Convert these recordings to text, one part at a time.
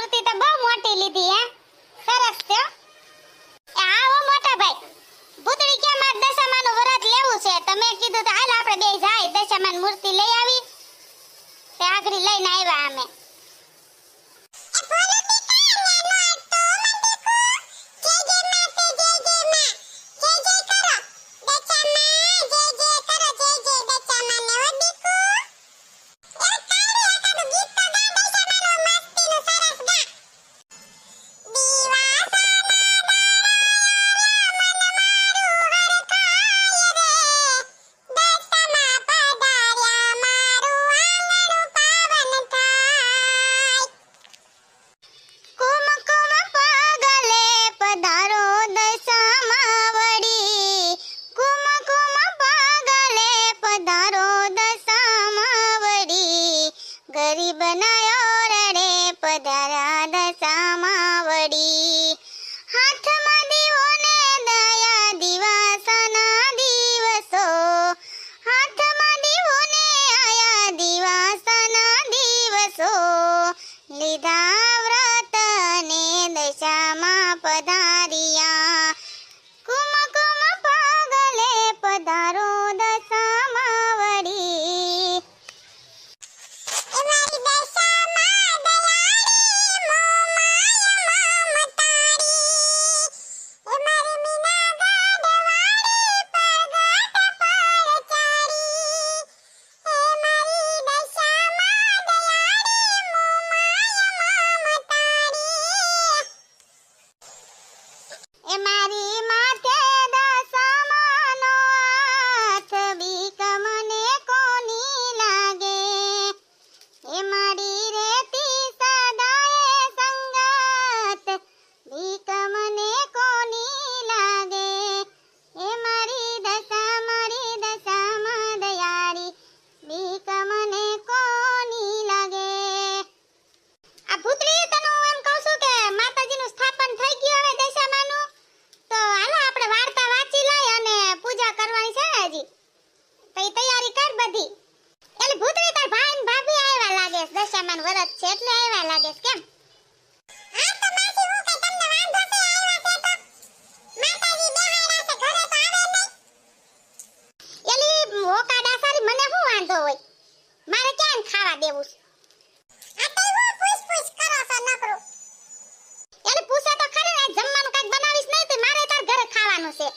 મૂર્તિ તો બહુ મોટી લીધી હે, સરસ છે હો. આવો મોટા ભાઈ, ભૂતળી કે માર દશામાનું વ્રત લેવું છે, તમે કીધું તો હાલ આપણે બે જાય દશામાન મૂર્તિ લઈ આવી, તે આગળી લઈને આવ્યા અમે. દશામાન વ્રત છે એટલે આવ્યા લાગે કેમ? હા તો માસી હું કે તમને વાંધો છે આવ્યા છે તો માતાજી બેહાડા છે ઘરે તો આવે નહીં. એલી ઓકાડા સારી મને શું વાંધો હોય, મારે ક્યાં ખાવા દેવું છે? આ તો હું પૂછ કરો છો નકરો. એલી પૂછે તો ખરી ને જમવાનું કઈક બનાવીશ નહીં તો મારે તાર ઘરે ખાવાનું છે.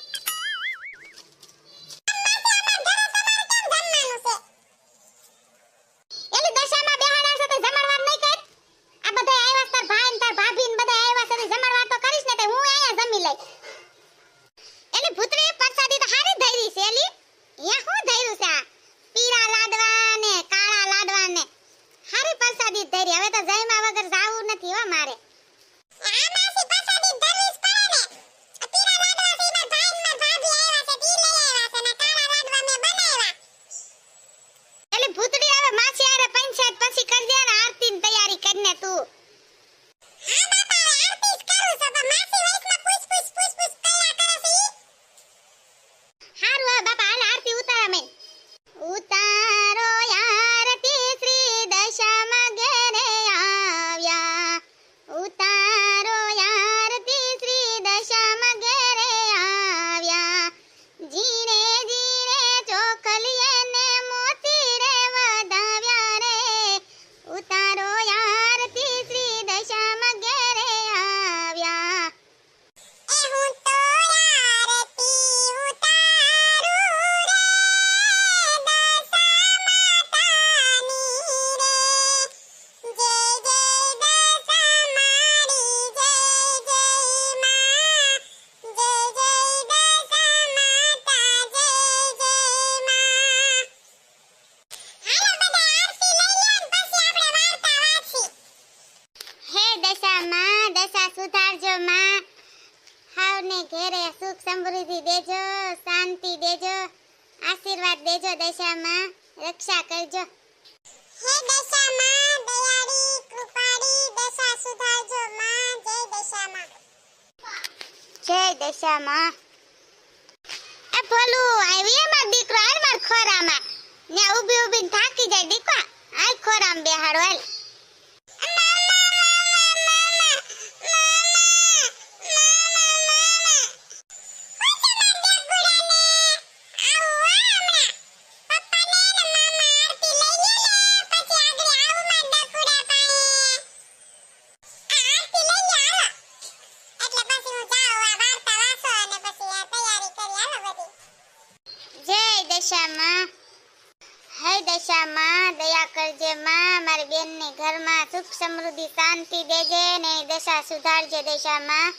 સમૃદ્ધિ દેજો, શાંતિ દેજો, આશીર્વાદ દેજો, દશામાં રક્ષા કરજો. હે દશામાં દયાળી કૃપાળી દશા સુધારજો માં. જય દશામાં. જય દશામાં. આ ભલું આવી એમાં દીકરો હાલ માર ખોરામાં ને ઊભી ઊભી થાકી જાય દીકરા હાલ ખોરામાં બેહાડો હાલ. બેનને ઘરમાં સુખ સમૃદ્ધિ શાંતિ દેજે ને દશા સુધારજે દશામાં.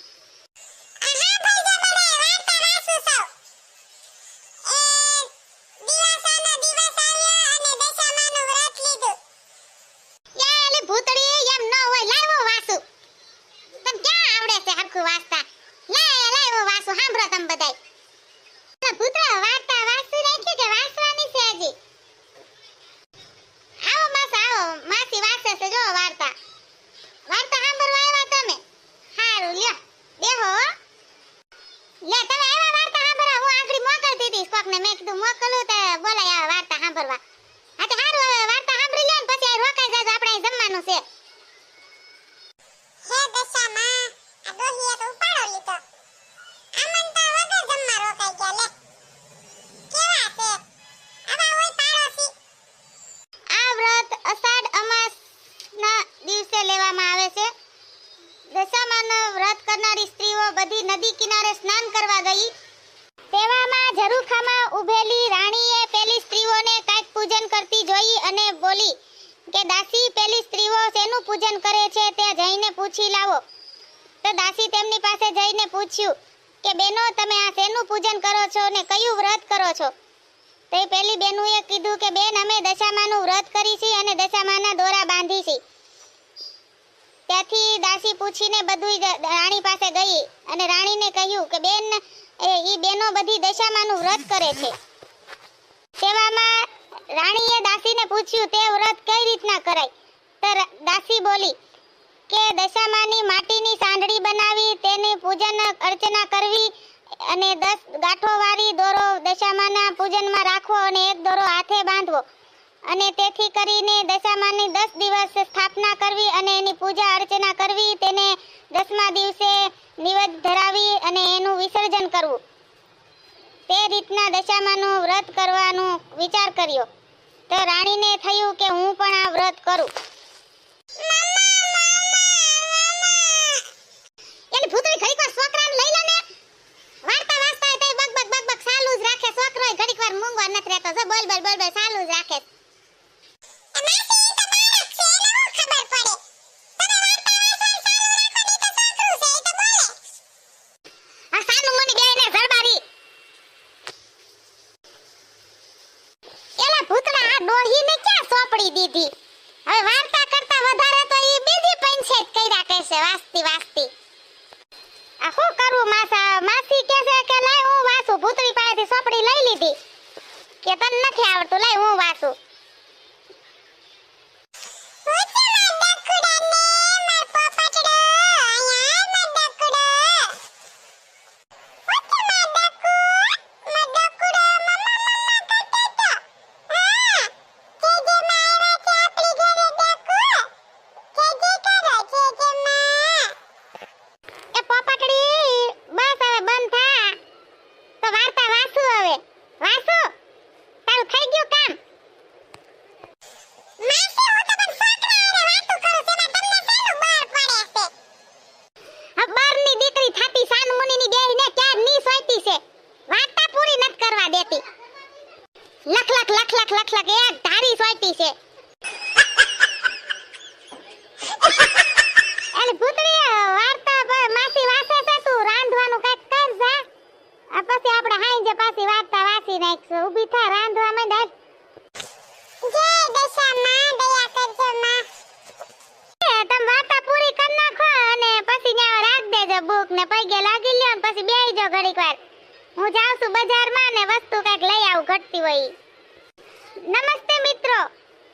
વાંચતા લાવો વાસુ સાંભળો તમે બધાય. પુત્ર વાર્તા વાંચી રાખી કે વાંચવાની છે હજી? આવો માસા આવો, માસી વાંચે છે જો વાર્તા. વાર્તા સાંભળવા આવ્યા તમે? હારું લ્યો બેહો. લે તમે આવ્યા વાર્તા સાંભળવા? હું આગળ મોકલતી હતી કોકને, મેં કીધું મોકલું તો બોલાય આ વાર્તા સાંભળવા. હા તો હારું, હવે વાર્તા સાંભળી લ્યો ને પછી આ રોકાઈ જાજો, આપણે જમવાનું છે. હે દશામાં આ દોહિયા તો ઉપાડો લીધો. આમંતા વગર જમવા રોકાઈ ગયા લે. કેવા છે આવા હોય પાડોશી? આ વ્રત અષાઢ અમાસના દિવસે લેવામાં આવે છે. દશામાનું વ્રત કરનારી સ્ત્રીઓ બધી નદી કિનારે સ્નાન કરવા ગઈ. તેવામાં ઝરૂખામાં ઊભેલી રાણીએ પેલી સ્ત્રીઓને કાંઈક પૂજન કરતી જોઈ અને બોલી કે દાસી, પેલી સ્ત્રીઓ શેનું પૂજન કરે છે તે જઈને પૂછી લાવો. તો દાસી તેમની પાસે જઈને પૂછ્યું કે બેનો, તમે આ શેનું પૂજન કરો છો ને કયું વ્રત કરો છો? તે પેલી બેનુએ કીધું કે બેન, અમે દશામાનું વ્રત કરી છે અને દશામાના દોરા બાંધી છે. ત્યાંથી દાસી પૂછીને બધું રાણી પાસે ગઈ અને રાણીને કહ્યું કે બેન, ઈ બેનો બધી દશામાનું વ્રત કરે છે. તેવામાં રાણીએ દાસીને પૂછ્યું તે વ્રત કઈ રીતના કરાય? તો દાસી બોલી કે દશામાની માટીની સાંઢળી બનાવી, તેની પૂજન અર્ચના કરવી અને 10 ગાંઠો વાળી દોરો દશામાના પૂજનમાં રાખવો અને એક દોરો હાથે બાંધવો અને તેથી કરીને દશામાની 10 દિવસ સ્થાપના કરવી અને એની પૂજા અર્ચના કરવી. તેને 10મા દિવસે નિવેદ ધરાવી અને એનું વિસર્જન કરવું. તે રીતના દશામાનું વ્રત કરવાનો વિચાર કર્યો. તો રાણીને થયું કે હું પણ આ વ્રત કરું. એની ભૂતળી ઘડીકવાર છોકરાને લઈ લે ને. વાર્તા વાંચતા હોય તો બક બક ચાલુ જ રાખે. છોકરો ઘડીકવાર મૂંગવા નથી રહેતો. જો બોલ ચાલુ જ રાખે. દીધી હવે વાર્તા કરતા વધારે તો ઈ બીજી પંચાયત કર્યા કરશે વાસ્તી. આ શું કરું માસી કહે છે કે લાય હું વાસું. ભૂતળી પાસેથી સોપડી લઈ લીધી કે તને નથી આવડતું, લાય હું વાસું. લખ એક ધારી સોટી છે. એલી ભૂતળી વાર્તા માસી વાસે છે, તું રાંધવાનું કઈક કર જા. આ પછી આપણે હાંજે પાછી વાર્તા વાસી નાખશું. ઊભી થા, રાંધવા માંડ. જય દશામાં દયા કરજો માં. તમે વાર્તા પૂરી કરી નાખો અને પછી ન્યા રાખ દેજો બુક ને પગે લાગી લ્યો ને પછી બેહી જાઓ ઘડીકવાર. હું જાઉં છું બજારમાં ને વસ્તુ કઈક લઈ આવું ઘટતી હોય. નમસ્તે મિત્રો,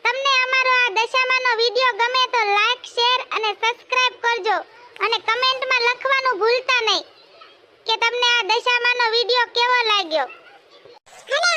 તમને અમારો આ દશામાનો વિડિયો ગમે તો લાઈક, શેર અને સબસ્ક્રાઇબ કરજો અને કમેન્ટમાં લખવાનું ભૂલતા નહીં કે તમને આ દશામાનો વિડિયો કેવો લાગ્યો. અને